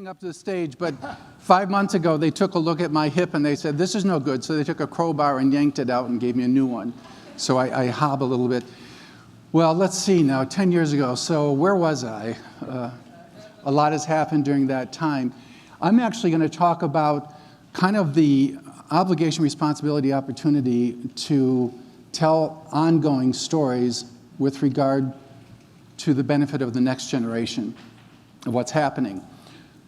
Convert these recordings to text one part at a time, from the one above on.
coming up to the stage, but 5 months ago they took a look at my hip and they said, this is no good. So they took a crowbar and yanked it out and gave me a new one. So I hobble a little bit. Well, let's see now, 10 years ago. So where was I? A lot has happened during that time. I'm actually going to talk about kind of the obligation, responsibility, opportunity to tell ongoing stories with regard to the benefit of the next generation of what's happening.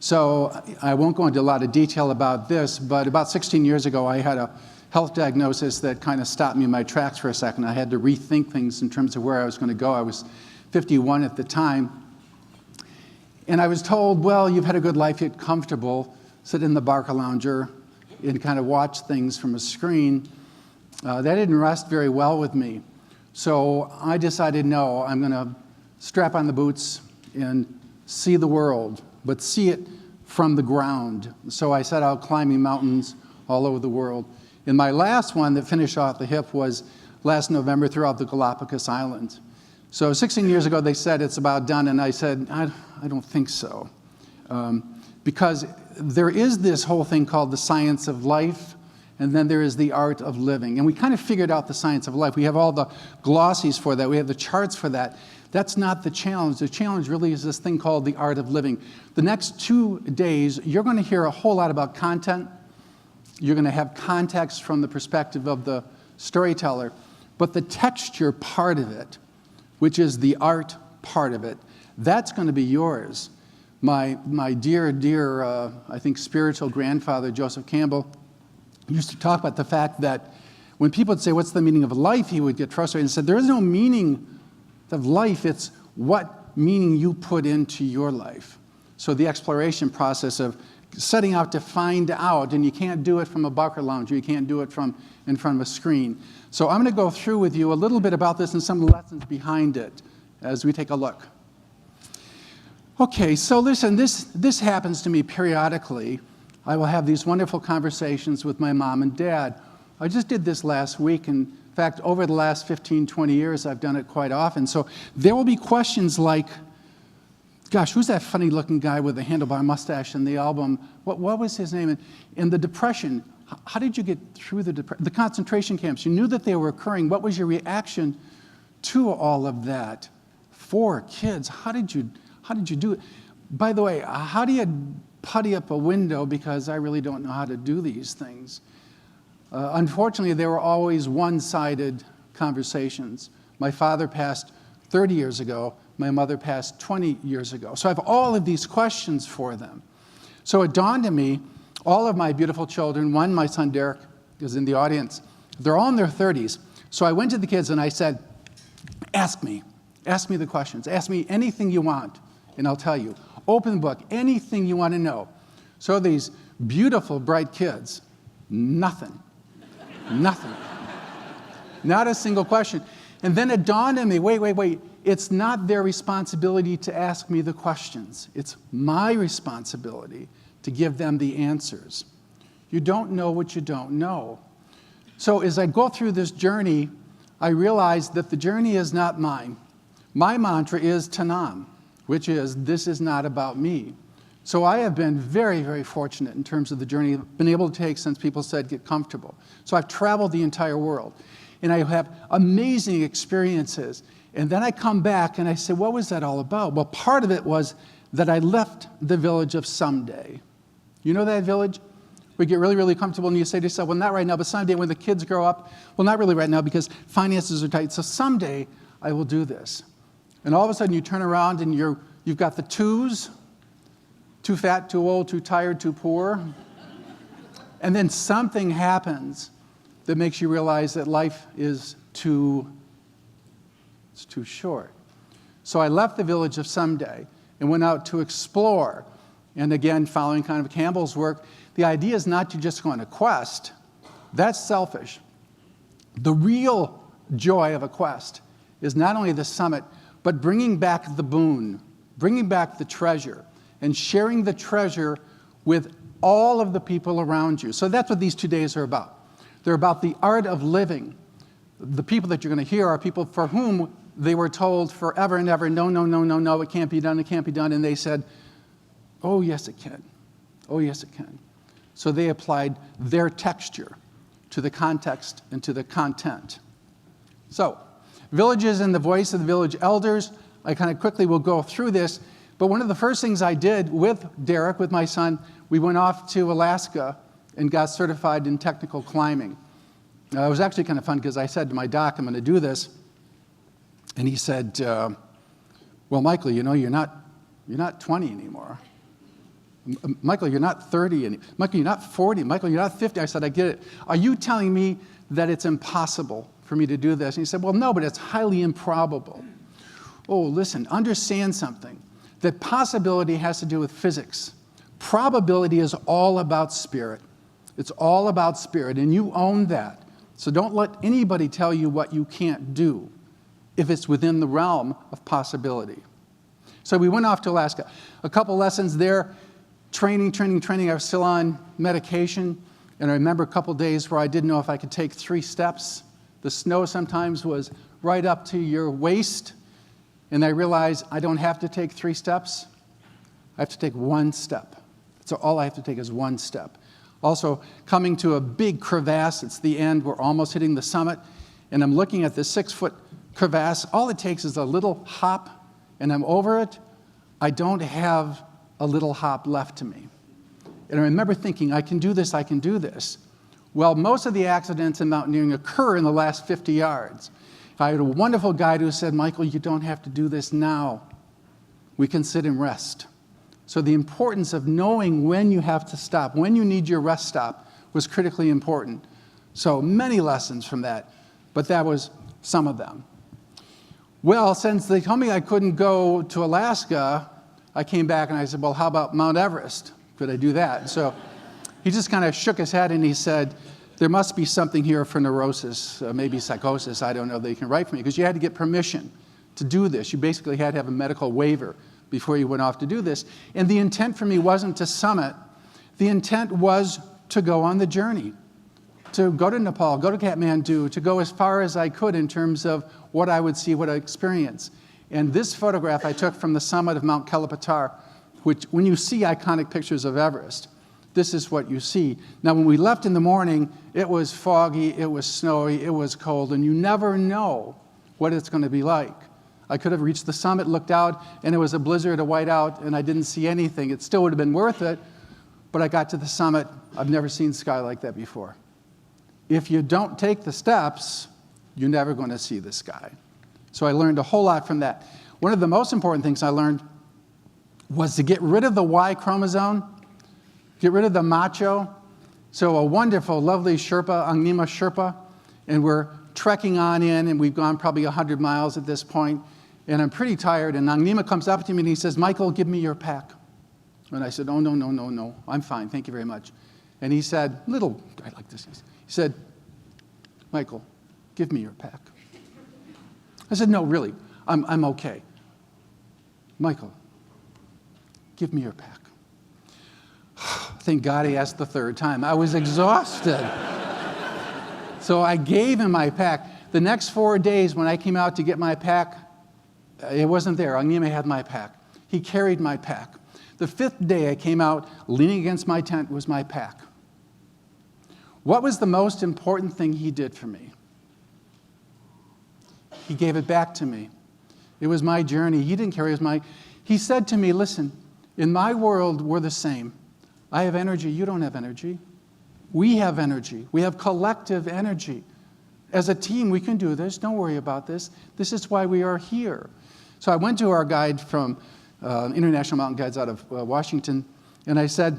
So I won't go into a lot of detail about this, but about 16 years ago, I had a health diagnosis that kind of stopped me in my tracks for a second. I had to rethink things in terms of where I was going to go. I was 51 at the time. And I was told, well, you've had a good life, get comfortable, sit in the Barca lounger and kind of watch things from a screen. That didn't rest very well with me. So I decided, no, I'm going to strap on the boots and see the world, but see it from the ground. So I set out climbing mountains all over the world. And my last one that finished off the hip was last November throughout the Galapagos Islands. So 16 years ago, they said it's about done, and I said, I don't think so. Because there is this whole thing called the science of life, and then there is the art of living. And we kind of figured out the science of life. We have all the glossies for that. We have the charts for that. That's not the challenge. The challenge really is this thing called the art of living. The next 2 days, you're going to hear a whole lot about content. You're going to have context from the perspective of the storyteller. But the texture part of it, which is the art part of it, that's going to be yours. My dear, I think, spiritual grandfather, Joseph Campbell, used to talk about the fact that when people would say, what's the meaning of life, he would get frustrated and said, there is no meaning of life, it's what meaning you put into your life. So the exploration process of setting out to find out, and you can't do it from a Barca lounger, you can't do it from in front of a screen. So I'm going to go through with you a little bit about this and some of the lessons behind it as we take a look. Okay, so listen, this happens to me periodically. I will have these wonderful conversations with my mom and dad. I just did this last week, and in fact, over the last 15, 20 years, I've done it quite often. So there will be questions like, gosh, who's that funny-looking guy with the handlebar mustache in the album? What was his name? In the Depression, how did you get through the concentration camps? You knew that they were occurring. What was your reaction to all of that? 4 kids, how did you do it? By the way, how do you putty up a window? Because I really don't know how to do these things. Unfortunately, they were always one-sided conversations. My father passed 30 years ago. My mother passed 20 years ago. So I have all of these questions for them. So it dawned on me, all of my beautiful children, my son Derek is in the audience, they're all in their 30s. So I went to the kids and I said, ask me the questions. Ask me anything you want, and I'll tell you. Open book, anything you want to know. So these beautiful, bright kids, nothing. Not a single question. And then it dawned on me, wait. It's not their responsibility to ask me the questions. It's my responsibility to give them the answers. You don't know what you don't know. So as I go through this journey, I realize that the journey is not mine. My mantra is Tanam, which is, this is not about me. So I have been very, very fortunate in terms of the journey I've been able to take since people said get comfortable. So I've traveled the entire world, and I have amazing experiences. And then I come back and I say, what was that all about? Well, part of it was that I left the village of someday. You know that village? We get really, really comfortable, and you say to yourself, well, not right now, but someday when the kids grow up, well, not really right now because finances are tight, so someday I will do this. And all of a sudden you turn around and you've got the twos, too fat, too old, too tired, too poor. And then something happens that makes you realize that life is too short. So I left the village of someday and went out to explore. And again, following kind of Campbell's work, the idea is not to just go on a quest. That's selfish. The real joy of a quest is not only the summit, but bringing back the boon, bringing back the treasure, and sharing the treasure with all of the people around you. So that's what these 2 days are about. They're about the art of living. The people that you're going to hear are people for whom they were told forever and ever, no, it can't be done, and they said, Oh, yes, it can. Oh, yes, it can. So they applied their texture to the context and to the content. So, villages and the voice of the village elders. I kind of quickly will go through this, but one of the first things I did with Derek, with my son, we went off to Alaska and got certified in technical climbing. It was actually kind of fun because I said to my doc, I'm going to do this. And he said, well, Michael, you know, you're not 20 anymore. Michael, you're not 30. Michael, you're not 40. Michael, you're not 50. I said, I get it. Are you telling me that it's impossible for me to do this? And he said, well, no, but it's highly improbable. Oh, listen, understand something. That possibility has to do with physics. Probability is all about spirit. It's all about spirit, and you own that. So don't let anybody tell you what you can't do if it's within the realm of possibility. So we went off to Alaska. A couple lessons there. Training. I was still on medication, and I remember a couple days where I didn't know if I could take 3 steps. The snow sometimes was right up to your waist, and I realized I don't have to take 3 steps. I have to take 1 step. So all I have to take is 1 step. Also, coming to a big crevasse, it's the end, we're almost hitting the summit, and I'm looking at this 6-foot crevasse. All it takes is a little hop, and I'm over it. I don't have a little hop left to me. And I remember thinking, I can do this, I can do this. Well, most of the accidents in mountaineering occur in the last 50 yards. I had a wonderful guide who said, Michael, you don't have to do this now. We can sit and rest. So the importance of knowing when you have to stop, when you need your rest stop, was critically important. So many lessons from that, but that was some of them. Well, since they told me I couldn't go to Alaska, I came back and I said, well, how about Mount Everest? Could I do that? And so he just kind of shook his head and he said, there must be something here for neurosis, maybe psychosis, I don't know, they can write for me, because you had to get permission to do this. You basically had to have a medical waiver before you went off to do this. And the intent for me wasn't to summit. The intent was to go on the journey, to go to Nepal, go to Kathmandu, to go as far as I could in terms of what I would see, what I experience. And this photograph I took from the summit of Mount Kalapatar, which when you see iconic pictures of Everest, this is what you see. Now, when we left in the morning, it was foggy, it was snowy, it was cold, and you never know what it's going to be like. I could have reached the summit, looked out, and it was a blizzard, a whiteout, and I didn't see anything. It still would have been worth it, but I got to the summit. I've never seen sky like that before. If you don't take the steps, you're never going to see the sky. So I learned a whole lot from that. One of the most important things I learned was to get rid of the Y chromosome, get rid of the macho. So a wonderful, lovely Sherpa, Angnima Sherpa, and we're trekking on in, and we've gone probably 100 miles at this point, and I'm pretty tired, and Angnima comes up to me and he says, Michael, give me your pack. And I said, oh, no, I'm fine, thank you very much. And he said, little guy like this, he said, Michael, give me your pack. I said, no, really, I'm okay. Michael, give me your pack. Thank God he asked the 3rd time. I was exhausted. So I gave him my pack. The next 4 days when I came out to get my pack, it wasn't there. Angnima had my pack. He carried my pack. The 5th day I came out, leaning against my tent was my pack. What was the most important thing he did for me? He gave it back to me. It was my journey. He didn't carry it. He said to me, listen, in my world, we're the same. I have energy. You don't have energy. We have energy. We have collective energy. As a team, we can do this. Don't worry about this. This is why we are here. So I went to our guide from International Mountain Guides out of Washington, and I said,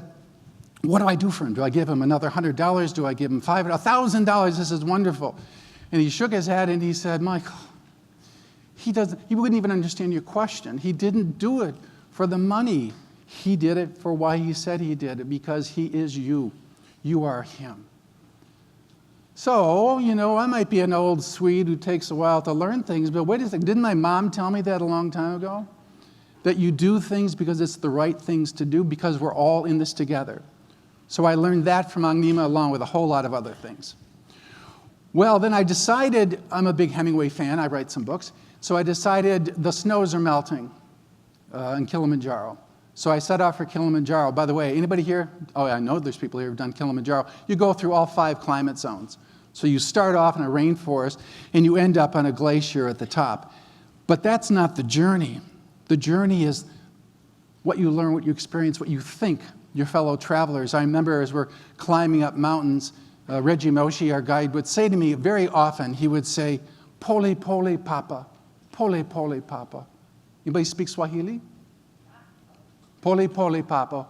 what do I do for him? Do I give him another $100? Do I give him $1,000? This is wonderful. And he shook his head and he said, Michael, he wouldn't even understand your question. He didn't do it for the money. He did it for why he said he did it, because he is you. You are him. So, you know, I might be an old Swede who takes a while to learn things, but wait a second, didn't my mom tell me that a long time ago? That you do things because it's the right things to do, because we're all in this together. So I learned that from Angnima along with a whole lot of other things. Well, then I decided, I'm a big Hemingway fan, I write some books, so I decided the snows are melting in Kilimanjaro. So I set off for Kilimanjaro. By the way, anybody here? Oh, I know there's people here who've done Kilimanjaro. You go through all 5 climate zones. So you start off in a rainforest, and you end up on a glacier at the top. But that's not the journey. The journey is what you learn, what you experience, what you think, your fellow travelers. I remember as we're climbing up mountains, Reggie Moshi, our guide, would say to me very often, he would say, "Pole, pole, papa. Pole, pole, papa." Anybody speak Swahili? Pole, pole, papa.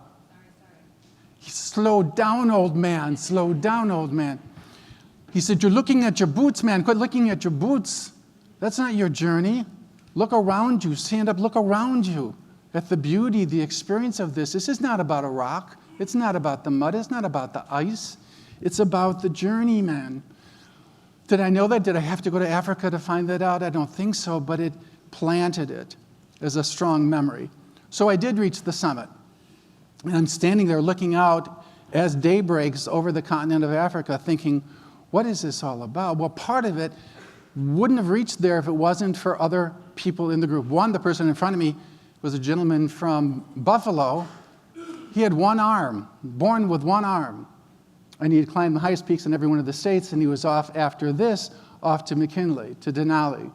Slow down, old man. Slow down, old man. He said, "You're looking at your boots, man. Quit looking at your boots. That's not your journey. Look around you. Stand up, look around you at the beauty, the experience of this. This is not about a rock. It's not about the mud. It's not about the ice. It's about the journey, man." Did I know that? Did I have to go to Africa to find that out? I don't think so, but it planted it as a strong memory. So I did reach the summit. And I'm standing there looking out as day breaks over the continent of Africa thinking, what is this all about? Well, part of it wouldn't have reached there if it wasn't for other people in the group. One, the person in front of me was a gentleman from Buffalo. He had one arm, born with one arm. And he had climbed the highest peaks in every one of the states, and he was off after this, off to McKinley, to Denali,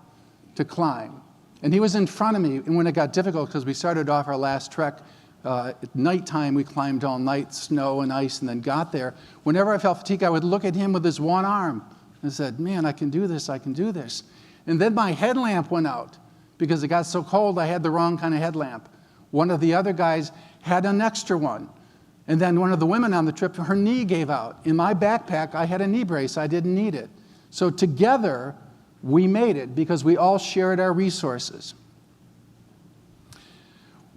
to climb. And he was in front of me, and when it got difficult, because we started off our last trek, at nighttime we climbed all night, snow and ice, and then got there. Whenever I felt fatigue, I would look at him with his one arm and said, "Man, I can do this, I can do this." And then my headlamp went out, because it got so cold I had the wrong kind of headlamp. One of the other guys had an extra one. And then one of the women on the trip, her knee gave out. In my backpack, I had a knee brace. I didn't need it. So together, we made it because we all shared our resources.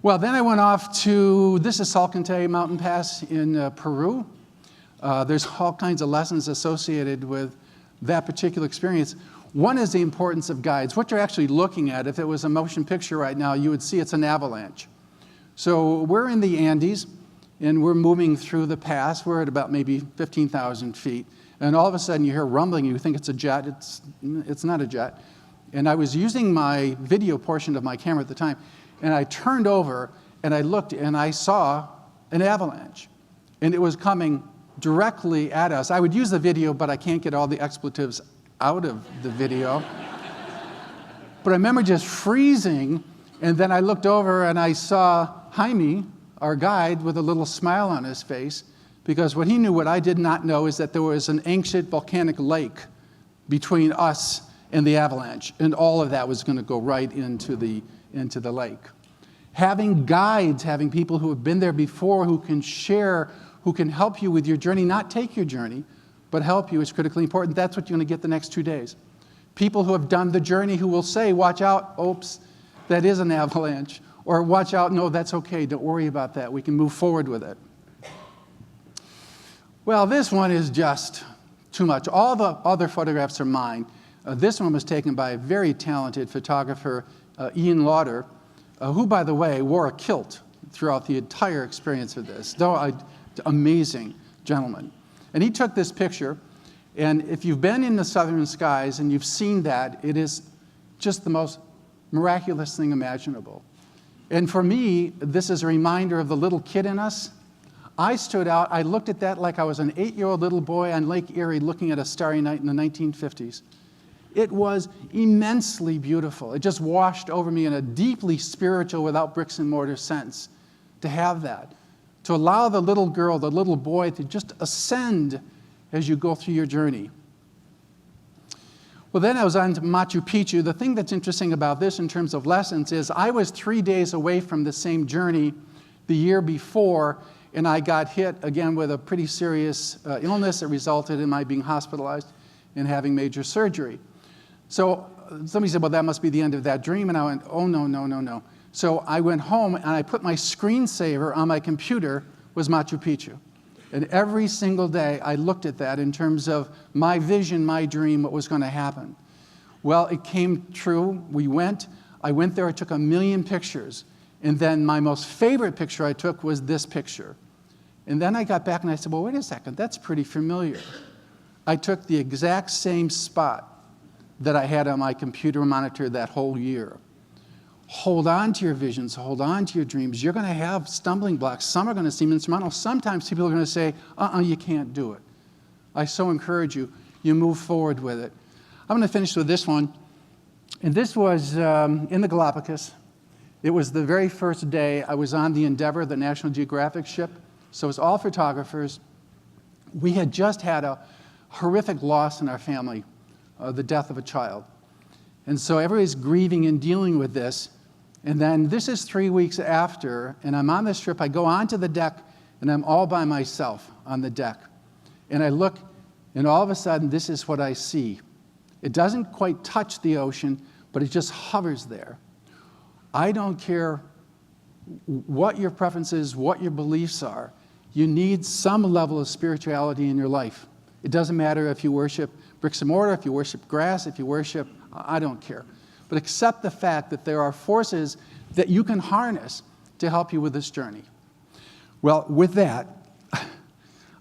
Well, then I went off to, this is Salcantay Mountain Pass in Peru. There's all kinds of lessons associated with that particular experience. One is the importance of guides. What you're actually looking at, if it was a motion picture right now, you would see it's an avalanche. So we're in the Andes, and we're moving through the pass. We're at about maybe 15,000 feet. And all of a sudden you hear rumbling, you think it's a jet. It's not a jet. And I was using my video portion of my camera at the time, and I turned over and I looked and I saw an avalanche. And it was coming directly at us. I would use the video, but I can't get all the expletives out of the video. But I remember just freezing, and then I looked over and I saw Jaime, our guide, with a little smile on his face, because what he knew, what I did not know, is that there was an ancient volcanic lake between us and the avalanche, and all of that was going to go right into the lake. Having guides, having people who have been there before, who can share, who can help you with your journey, not take your journey, but help you, is critically important. That's what you're going to get the next 2 days. People who have done the journey who will say, "Watch out, oops, that is an avalanche." Or "Watch out, no, that's okay, don't worry about that, we can move forward with it." Well, this one is just too much. All the other photographs are mine. This one was taken by a very talented photographer, Ian Lauder, who, by the way, wore a kilt throughout the entire experience of this. Amazing gentleman. And he took this picture, and if you've been in the southern skies and you've seen that, it is just the most miraculous thing imaginable. And for me, this is a reminder of the little kid in us. I stood out, I looked at that like I was an 8-year-old little boy on Lake Erie looking at a starry night in the 1950s. It was immensely beautiful. It just washed over me in a deeply spiritual, without bricks and mortar sense, to have that. To allow the little girl, the little boy, to just ascend as you go through your journey. Well, then I was on to Machu Picchu. The thing that's interesting about this in terms of lessons is I was 3 days away from the same journey the year before, and I got hit again with a pretty serious illness that resulted in my being hospitalized and having major surgery. So somebody said, "Well, that must be the end of that dream." And I went, "Oh, no, no, no, no." So I went home and I put my screensaver on my computer was Machu Picchu. And every single day I looked at that in terms of my vision, my dream, what was going to happen. Well, it came true. I went there, I took 1 million pictures. And then my most favorite picture I took was this picture. And then I got back and I said, "Well, wait a second, that's pretty familiar." I took the exact same spot that I had on my computer monitor that whole year. hold on to your visions, hold on to your dreams. You're going to have stumbling blocks. Some are going to seem insurmountable. Sometimes people are going to say, you can't do it. I so encourage you, you move forward with it. I'm going to finish with this one. And this was in the Galapagos. It was the very first day I was on the Endeavor, the National Geographic ship. So it was all photographers. We had just had a horrific loss in our family, the death of a child. And so everybody's grieving and dealing with this. And then this is 3 weeks after, and I'm on this trip. I go onto the deck, and I'm all by myself on the deck. And I look, and all of a sudden, this is what I see. It doesn't quite touch the ocean, but it just hovers there. I don't care what your preferences, what your beliefs are. You need some level of spirituality in your life. It doesn't matter if you worship bricks and mortar, if you worship grass, if you worship, I don't care. But accept the fact that there are forces that you can harness to help you with this journey. Well, with that,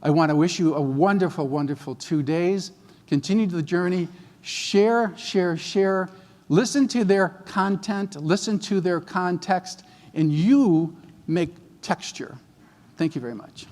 I want to wish you a wonderful, wonderful 2 days. Continue the journey. Share, share, share. Listen to their content. Listen to their context. And you make texture. Thank you very much.